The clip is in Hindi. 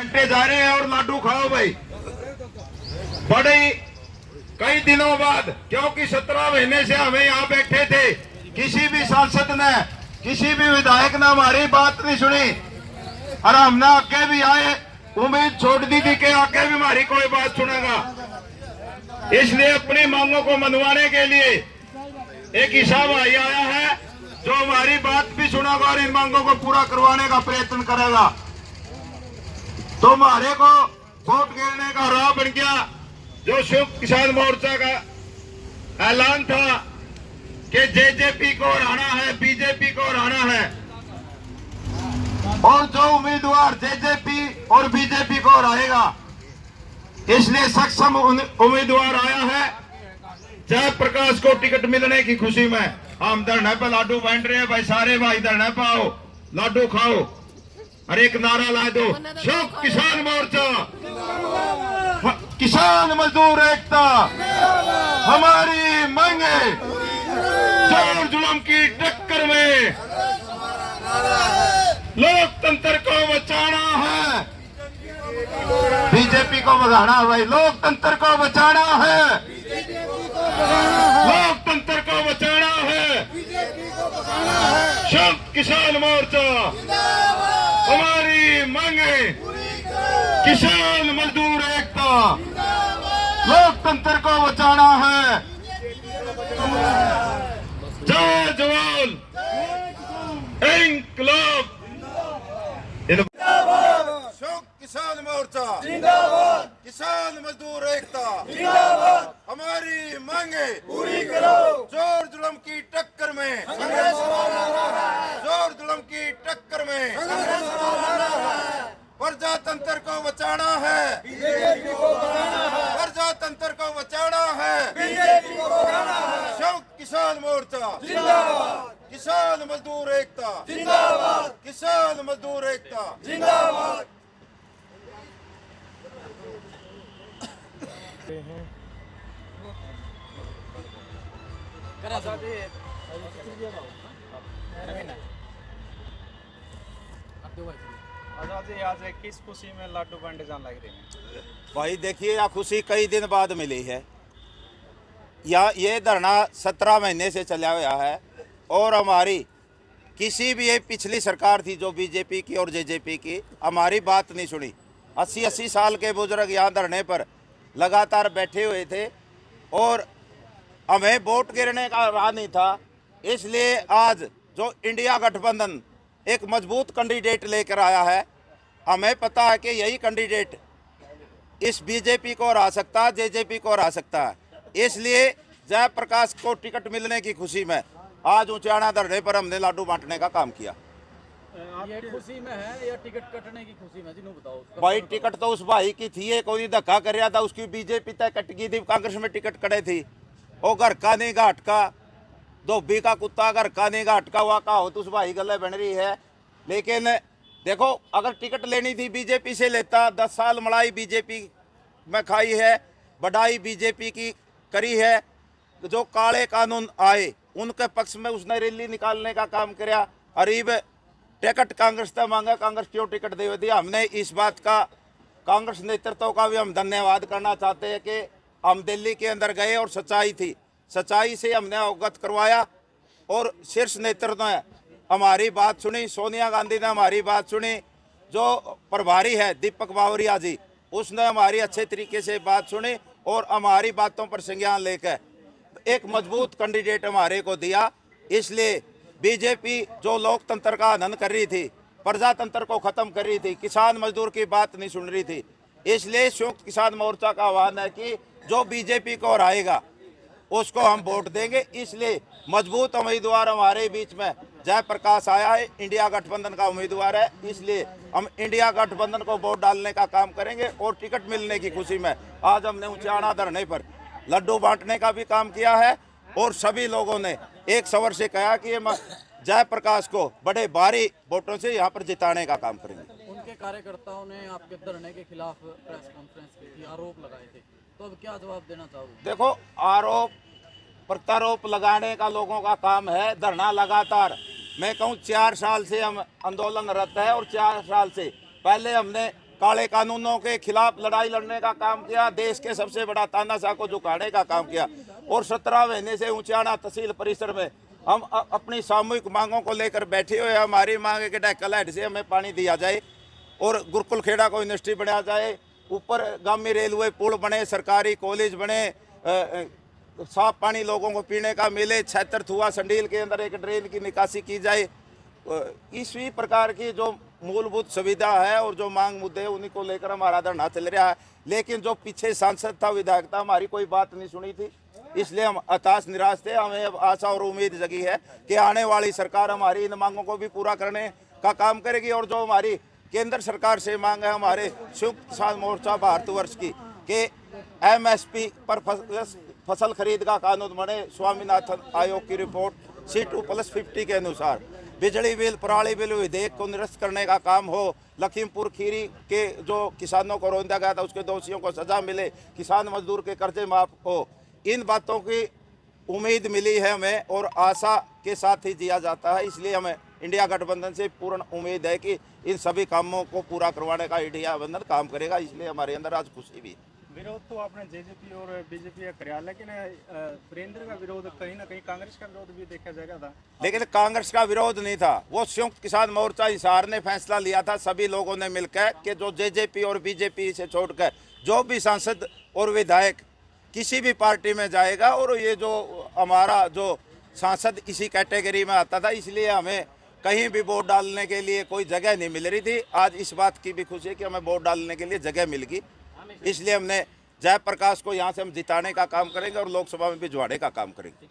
घंटे जा रहे हैं और लाडू खाओ भाई। बड़े कई दिनों बाद, क्योंकि 17 महीने से हमें यहाँ बैठे थे, किसी भी सांसद ने, किसी भी विधायक ने हमारी बात नहीं सुनी और हमने आगे भी आए, उम्मीद छोड़ दी थी कि आगे भी हमारी कोई बात सुनेगा। इसलिए अपनी मांगों को मनवाने के लिए एक ईसा भाई आया है जो हमारी बात भी सुनेगा और इन मांगों को पूरा करवाने का प्रयत्न करेगा। तो हमारे को वोट गिरने का राह बन गया। जो संयुक्त किसान मोर्चा का ऐलान था कि जेजेपी को हराना है, बीजेपी को हराना है, और जो उम्मीदवार जेजेपी और बीजेपी को हराएगा, इसलिए सक्षम उम्मीदवार आया है। जयप्रकाश को टिकट मिलने की खुशी में हम धरने पर लाडू बांट रहे हैं। भाई सारे भाई धरने पर आओ, लाडू खाओ और एक नारा ला दो, संयुक्त किसान मोर्चा, किसान मजदूर एकता, हमारी मांगे, जोर जुल्म की टक्कर में लोकतंत्र को बचाना है, बीजेपी को भगाना है। भाई लोकतंत्र को बचाना है, लोकतंत्र को बचाना है, संयुक्त किसान मोर्चा, हमारी मांगे, किसान मजदूर एकता, लोकतंत्र को बचाना है। जय जवान, इंकलाब। संयुक्त किसान मोर्चा जिंदाबाद, किसान मजदूर एकता जिंदाबाद, हमारी मांगे पूरी करो, जोर जुल्म की टक्कर में संघर्ष हमारा है, जोर जुल्म की टक्कर में संघर्ष हमारा है। प्रजातंत्र को बचाना है, बीजेपी को भगाना है, प्रजातंत्र को बचाना है, बीजेपी को भगाना है। संयुक्त किसान मोर्चा जिंदाबाद, किसान मजदूर एकता जिंदाबाद, किसान मजदूर एकता जिंदाबाद। आज किस खुशी में लाडू बांटे जाने लग रहे हैं? भाई देखिए, यह खुशी कई दिन बाद मिली है। ये धरना 17 महीने से चला हुआ है और हमारी किसी भी एक पिछली सरकार थी जो बीजेपी की और जेजेपी की, हमारी बात नहीं सुनी। 80-80 साल के बुजुर्ग यहाँ धरने पर लगातार बैठे हुए थे और हमें वोट गिरने का राह नहीं था। इसलिए आज जो इंडिया गठबंधन एक मजबूत कैंडिडेट लेकर आया है, हमें पता है कि यही कैंडिडेट इस बीजेपी को हरा सकता है, जेजेपी को हरा सकता है। इसलिए जयप्रकाश को टिकट मिलने की खुशी में आज ऊंचाना धरने पर हमने लाडू बांटने का काम किया। ये खुशी में है या टिकट कटने की खुशी में? जिन्हों बताओ। भाई टिकट तो उस भाई की थी, ये कोई धक्का कर रहा था, उसकी बीजेपी तय कट गई थी, कांग्रेस में टिकट कटे थी। वो घर का नहीं घाट का, धोबी का कुत्ता घर का नहीं घाट का हुआ का हो, तो उस भाई गले बन रही है। लेकिन देखो, अगर टिकट लेनी थी बीजेपी से लेता। 10 साल मलाई बीजेपी में खाई है, बढ़ाई बीजेपी की करी है। जो काले कानून आए उनके पक्ष में उसने रैली निकालने का काम किया। अरीब टिकट कांग्रेस तक मांगा, कांग्रेस क्यों टिकट दे दी। हमने इस बात का कांग्रेस नेतृत्व का भी हम धन्यवाद करना चाहते हैं कि हम दिल्ली के अंदर गए और सच्चाई थी, सच्चाई से हमने अवगत करवाया और शीर्ष नेतृत्व ने हमारी बात सुनी। सोनिया गांधी ने हमारी बात सुनी। जो प्रभारी है दीपक बावरिया जी, उसने हमारी अच्छे तरीके से बात सुनी और हमारी बातों पर संज्ञान लेकर एक मजबूत कैंडिडेट हमारे को दिया। इसलिए बीजेपी जो लोकतंत्र का हनन कर रही थी, प्रजातंत्र को खत्म कर रही थी, किसान मजदूर की बात नहीं सुन रही थी। इसलिए संयुक्त किसान मोर्चा का आह्वान है कि जो बीजेपी को हराएगा उसको हम वोट देंगे। इसलिए मजबूत उम्मीदवार हमारे बीच में जयप्रकाश आया है, इंडिया गठबंधन का उम्मीदवार है। इसलिए हम इंडिया गठबंधन को वोट डालने का काम करेंगे और टिकट मिलने की खुशी में आज हमने ऊंचाना धरने पर लड्डू बांटने का भी काम किया है और सभी लोगों ने एक स्वर से कहा कि जयप्रकाश को बड़े भारी वोटों से यहाँ पर जिताने का काम करेंगे। उनके कार्यकर्ताओं ने आपके धरने के खिलाफ प्रेस कॉन्फ्रेंस की थी, आरोप लगाए थे, तो अब क्या जवाब देना चाहोगे? देखो, आरोप प्रत्यारोप लगाने का लोगों का काम है। धरना लगातार, मैं कहूँ 4 साल से हम आंदोलनरत है और 4 साल से पहले हमने काले कानूनों के खिलाफ लड़ाई लड़ने का काम किया, देश के सबसे बड़ा तानाशाह को झुकाने का काम किया। और 17 महीने से ऊंचाना तहसील परिसर में हम अपनी सामूहिक मांगों को लेकर बैठे हुए हैं। हमारी मांग है कि डैकल हेड से हमें पानी दिया जाए और गुरुकुल खेड़ा को इंडस्ट्री बनाया जाए, ऊपर गामी रेलवे पुल बने, सरकारी कॉलेज बने, साफ पानी लोगों को पीने का मिले, छैतर थुआ संडील के अंदर एक ड्रेन की निकासी की जाए। इसी प्रकार की जो मूलभूत सुविधा है और जो मांग मुद्दे उन्हीं को लेकर हमारा धरना चल रहा है। लेकिन जो पीछे सांसद था, विधायक था, हमारी कोई बात नहीं सुनी थी, इसलिए हम हताश निराश थे। हमें अब आशा और उम्मीद जगी है कि आने वाली सरकार हमारी इन मांगों को भी पूरा करने का काम करेगी। और जो हमारी केंद्र सरकार से मांग है हमारे संयुक्त किसान मोर्चा भारतवर्ष की कि MSP पर फसल खरीद का कानून बने, स्वामीनाथन आयोग की रिपोर्ट C2+50 के अनुसार बिजली बिल, पराली बिल विधेयक को निरस्त करने का काम हो, लखीमपुर खीरी के जो किसानों को रौंदा गया था उसके दोषियों को सजा मिले, किसान मजदूर के कर्जे माफ हो। इन बातों की उम्मीद मिली है हमें और आशा के साथ ही जिया जाता है। इसलिए हमें इंडिया गठबंधन से पूर्ण उम्मीद है कि इन सभी कामों को पूरा करवाने का इंडिया गठबंधन काम करेगा। इसलिए हमारे अंदर आज खुशी भी है। विरोध तो आपने जेजेपी और बीजेपी का कराया, लेकिन वीरेंद्र का विरोध कहीं ना कहीं कांग्रेस का विरोध भी देखा जाएगा था। लेकिन कांग्रेस का विरोध नहीं था, वो संयुक्त किसान मोर्चा हिसार ने फैसला लिया था सभी लोगों ने मिलकर कि जो जेजेपी और बीजेपी से छोड़कर जो भी सांसद और विधायक किसी भी पार्टी में जाएगा और ये जो हमारा जो सांसद इसी कैटेगरी में आता था, इसलिए हमें कहीं भी वोट डालने के लिए कोई जगह नहीं मिल रही थी। आज इस बात की भी खुशी है कि हमें वोट डालने के लिए जगह मिल गई, इसलिए हमने जयप्रकाश को यहाँ से हम जिताने का काम करेंगे और लोकसभा में भिजवाने का काम करेंगे।